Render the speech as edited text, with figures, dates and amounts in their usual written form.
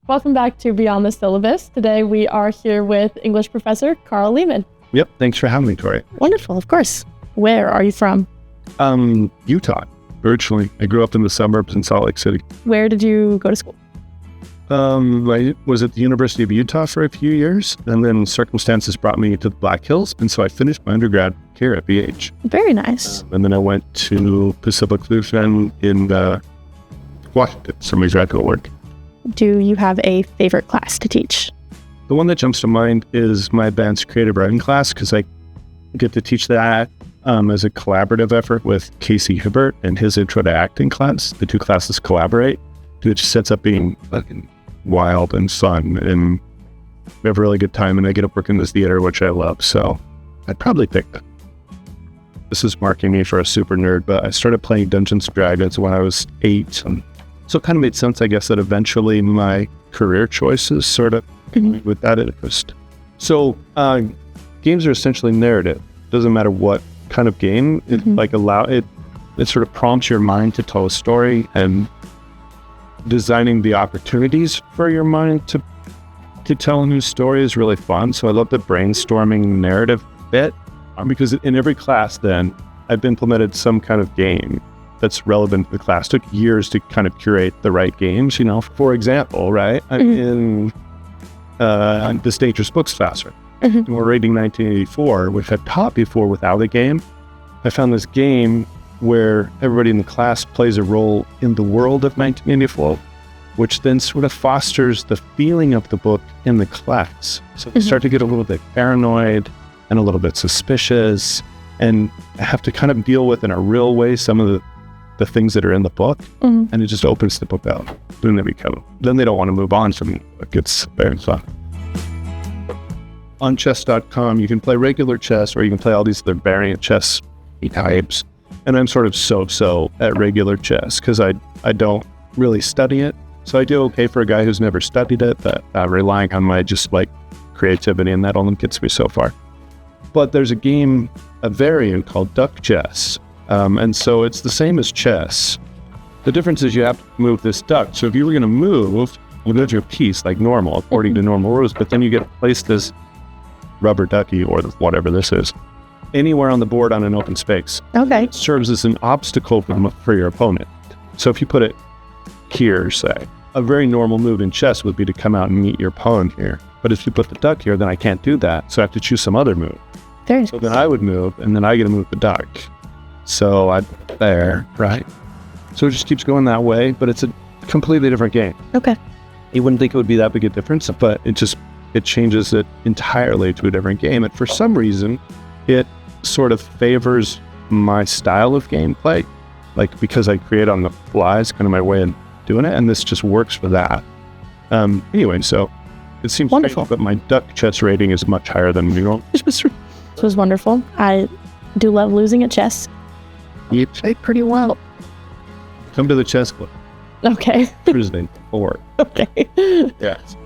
Welcome back to Beyond the Syllabus. Today we are here with English professor Karl Lehman. Yep, thanks for having me, Tori. Wonderful, of course. Where are you from? Utah, originally. I grew up in the suburbs in Salt Lake City. Where did you go to school? I was at the University of Utah for a few years, and then circumstances brought me to the Black Hills, and so I finished my undergrad here at BH. Very nice. And then I went to Pacific Lutheran in Washington for my graduate work. Do you have a favorite class to teach? The one that jumps to mind is my advanced creative writing class, because I get to teach that as a collaborative effort with Casey Hibbert and his intro to acting class. The two classes collaborate, which sets up being fucking wild and fun, and we have a really good time, and I get to work in this theater, which I love, so I'd probably pick that. This is marking me for a super nerd, but I started playing Dungeons & Dragons when I was 8, and so it kind of made sense, I guess, that eventually my career choices sort of with that interest. So games are essentially narrative. Doesn't matter what kind of game, it sort of prompts your mind to tell a story, and designing the opportunities for your mind to tell a new story is really fun. So I love the brainstorming narrative bit, because in every class then I've implemented some kind of game that's relevant to the class. It took years to kind of curate the right games, For example, right? I'm in this Dangerous Books class, right? We're reading 1984, which I've taught before without a game. I found this game where everybody in the class plays a role in the world of 1984, which then sort of fosters the feeling of the book in the class. So they start to get a little bit paranoid and a little bit suspicious, and have to kind of deal with in a real way some of the things that are in the book, and it just opens the book out. Then they don't want to move on from the book. It's very fun. On chess.com, you can play regular chess, or you can play all these other variant chess types. And I'm sort of so at regular chess, because I don't really study it. So I do okay for a guy who's never studied it, but relying on my just creativity, and that only gets me so far. But there's a variant called duck chess. And so it's the same as chess. The difference is you have to move this duck. So if you were going to move, you move your piece like normal, according to normal rules, but then you get to place this rubber ducky, or whatever this is, anywhere on the board on an open space. Okay. It serves as an obstacle for your opponent. So if you put it here, say, a very normal move in chess would be to come out and meet your pawn here. But if you put the duck here, then I can't do that. So I have to choose some other move. So then I would move, and then I get to move the duck. So there, right? So it just keeps going that way, but it's a completely different game. Okay. You wouldn't think it would be that big a difference, but it changes it entirely to a different game. And for some reason, it sort of favors my style of gameplay, because I create on the fly is kind of my way of doing it, and this just works for that. Anyway, so it seems wonderful, but my duck chess rating is much higher than usual. This was wonderful. I do love losing at chess. You play pretty well. Come to the chess club. Okay. Thursday, 4. Okay. Yes.